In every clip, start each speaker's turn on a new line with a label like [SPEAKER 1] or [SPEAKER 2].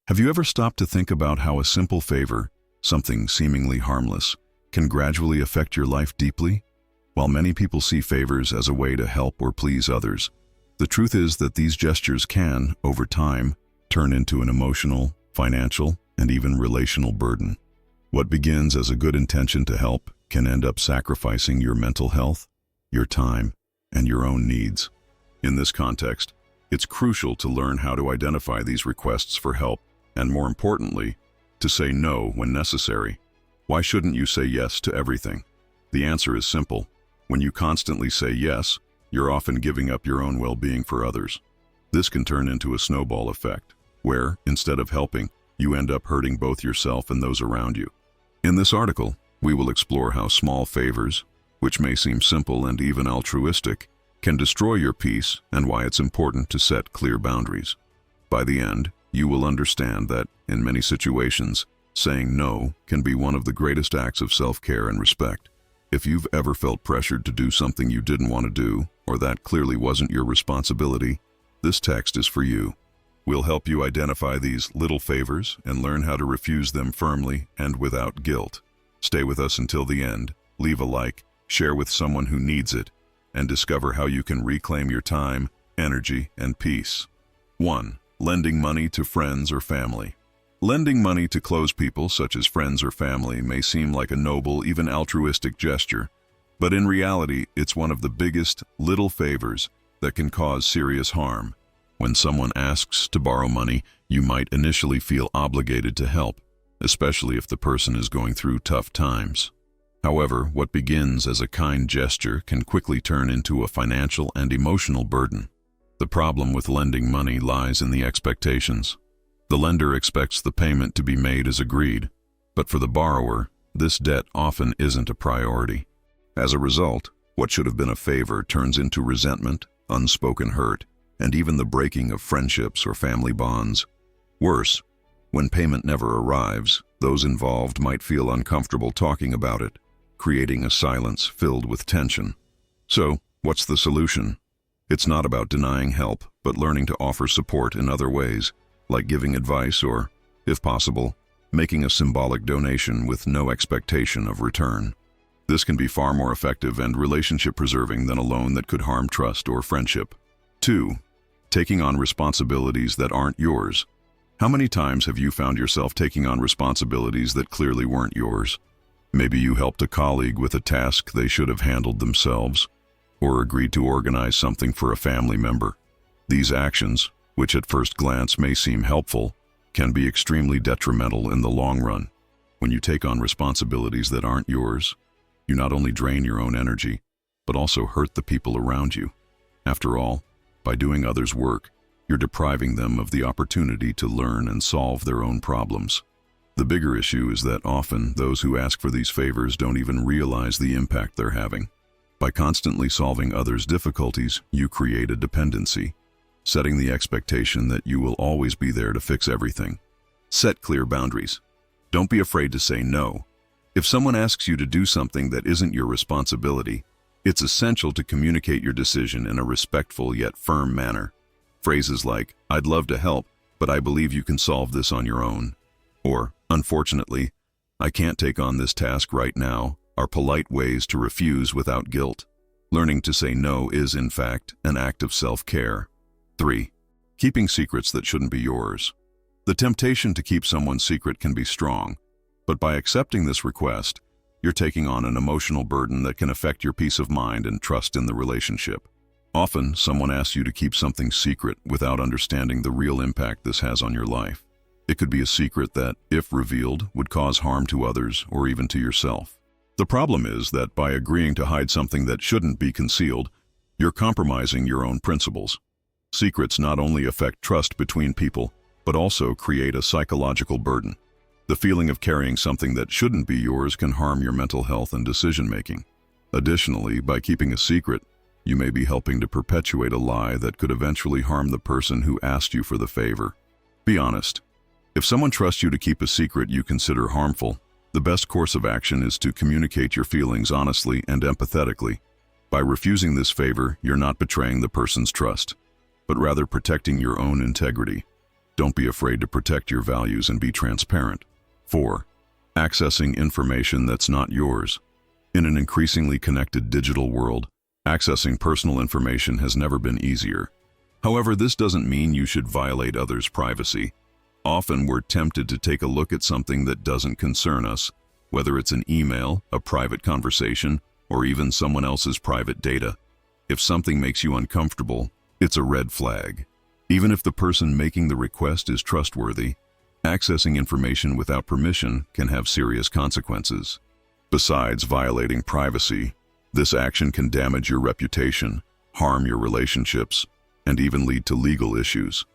[SPEAKER 1] Have you ever stopped to think about how a simple favor, something seemingly harmless, can gradually affect your life deeply? While many people see favors as a way to help or please others, the truth is that these gestures can, over time, turn into an emotional, financial, and even relational burden. What begins as a good intention to help can end up sacrificing your mental health, your time, and your own needs. In this context, it's crucial to learn how to identify these requests for help and, more importantly, to say no when necessary. Why shouldn't you say yes to everything? The answer is simple. When you constantly say yes, you're often giving up your own well-being for others. This can turn into a snowball effect, where, instead of helping, you end up hurting both yourself and those around you. In this article, we will explore how small favors, which may seem simple and even altruistic, can destroy your peace and why it's important to set clear boundaries. By the end, you will understand that, in many situations, saying no can be one of the greatest acts of self-care and respect. If you've ever felt pressured to do something you didn't want to do, or that clearly wasn't your responsibility, this text is for you. We'll help you identify these little favors and learn how to refuse them firmly and without guilt. Stay with us until the end, leave a like, share with someone who needs it, and discover how you can reclaim your time, energy, and peace. 1. Lending money to friends or family. Lending money to close people, such as friends or family, may seem like a noble, even altruistic gesture, but in reality, it's one of the biggest little favors that can cause serious harm. When someone asks to borrow money, you might initially feel obligated to help, especially if the person is going through tough times. However, what begins as a kind gesture can quickly turn into a financial and emotional burden. The problem with lending money lies in the expectations. The lender expects the payment to be made as agreed, but for the borrower, this debt often isn't a priority. As a result, what should have been a favor turns into resentment, unspoken hurt, and even the breaking of friendships or family bonds. Worse, when payment never arrives, those involved might feel uncomfortable talking about it, creating a silence filled with tension. So, what's the solution? It's not about denying help, but learning to offer support in other ways, like giving advice or, if possible, making a symbolic donation with no expectation of return. This can be far more effective and relationship-preserving than a loan that could harm trust or friendship. 2. Taking on responsibilities that aren't yours. How many times have you found yourself taking on responsibilities that clearly weren't yours? Maybe you helped a colleague with a task they should have handled themselves, or agreed to organize something for a family member. These actions, which at first glance may seem helpful, can be extremely detrimental in the long run. When you take on responsibilities that aren't yours, you not only drain your own energy, but also hurt the people around you. After all, by doing others' work, you're depriving them of the opportunity to learn and solve their own problems. The bigger issue is that often those who ask for these favors don't even realize the impact they're having. By constantly solving others' difficulties, you create a dependency, setting the expectation that you will always be there to fix everything. Set clear boundaries. Don't be afraid to say no. If someone asks you to do something that isn't your responsibility, it's essential to communicate your decision in a respectful yet firm manner. Phrases like, "I'd love to help, but I believe you can solve this on your own," or, "Unfortunately, I can't take on this task right now," are polite ways to refuse without guilt. Learning to say no is, in fact, an act of self-care. 3. Keeping secrets that shouldn't be yours. The temptation to keep someone's secret can be strong, but by accepting this request, you're taking on an emotional burden that can affect your peace of mind and trust in the relationship. Often, someone asks you to keep something secret without understanding the real impact this has on your life. It could be a secret that, if revealed, would cause harm to others or even to yourself. The problem is that by agreeing to hide something that shouldn't be concealed, you're compromising your own principles. Secrets not only affect trust between people, but also create a psychological burden. The feeling of carrying something that shouldn't be yours can harm your mental health and decision-making. Additionally, by keeping a secret, you may be helping to perpetuate a lie that could eventually harm the person who asked you for the favor. Be honest. If someone trusts you to keep a secret you consider harmful, the best course of action is to communicate your feelings honestly and empathetically. By refusing this favor, you're not betraying the person's trust, but rather protecting your own integrity. Don't be afraid to protect your values and be transparent. 4. Accessing information that's not yours. In an increasingly connected digital world, accessing personal information has never been easier. However, this doesn't mean you should violate others' privacy. Often we're tempted to take a look at something that doesn't concern us, whether it's an email, a private conversation, or even someone else's private data. If something makes you uncomfortable, it's a red flag. Even if the person making the request is trustworthy, accessing information without permission can have serious consequences. Besides violating privacy, this action can damage your reputation, harm your relationships, and even lead to legal issues.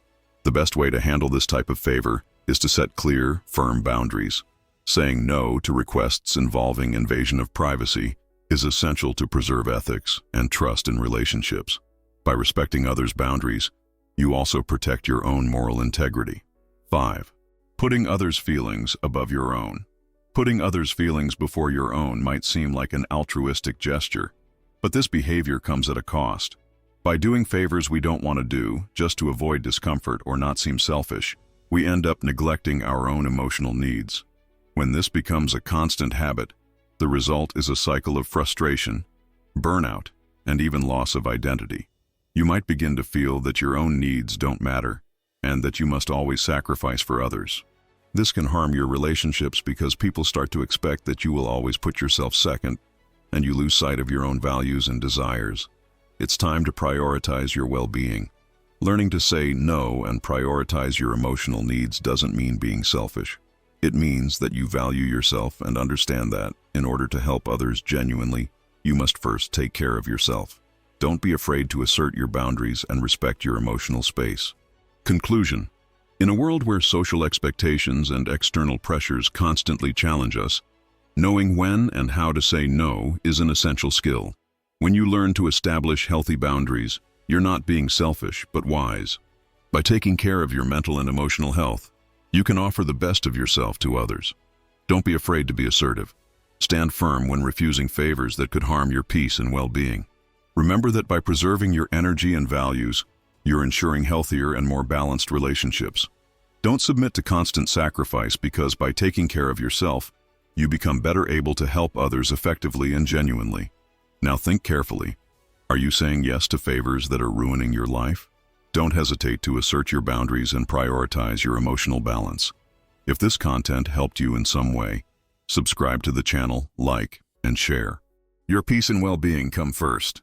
[SPEAKER 1] The best way to handle this type of favor is to set clear, firm boundaries. Saying no to requests involving invasion of privacy is essential to preserve ethics and trust in relationships. By respecting others' boundaries, you also protect your own moral integrity. 5. Putting others' feelings above your own. Putting others' feelings before your own might seem like an altruistic gesture, but this behavior comes at a cost. By doing favors we don't want to do, just to avoid discomfort or not seem selfish, we end up neglecting our own emotional needs. When this becomes a constant habit, the result is a cycle of frustration, burnout, and even loss of identity. You might begin to feel that your own needs don't matter, and that you must always sacrifice for others. This can harm your relationships because people start to expect that you will always put yourself second, and you lose sight of your own values and desires. It's time to prioritize your well-being. Learning to say no and prioritize your emotional needs doesn't mean being selfish. It means that you value yourself and understand that, in order to help others genuinely, you must first take care of yourself. Don't be afraid to assert your boundaries and respect your emotional space. Conclusion. In a world where social expectations and external pressures constantly challenge us, knowing when and how to say no is an essential skill. When you learn to establish healthy boundaries, you're not being selfish, but wise. By taking care of your mental and emotional health, you can offer the best of yourself to others. Don't be afraid to be assertive. Stand firm when refusing favors that could harm your peace and well-being. Remember that by preserving your energy and values, you're ensuring healthier and more balanced relationships. Don't submit to constant sacrifice, because by taking care of yourself, you become better able to help others effectively and genuinely. Now think carefully. Are you saying yes to favors that are ruining your life? Don't hesitate to assert your boundaries and prioritize your emotional balance. If this content helped you in some way, subscribe to the channel, like, and share. Your peace and well-being come first.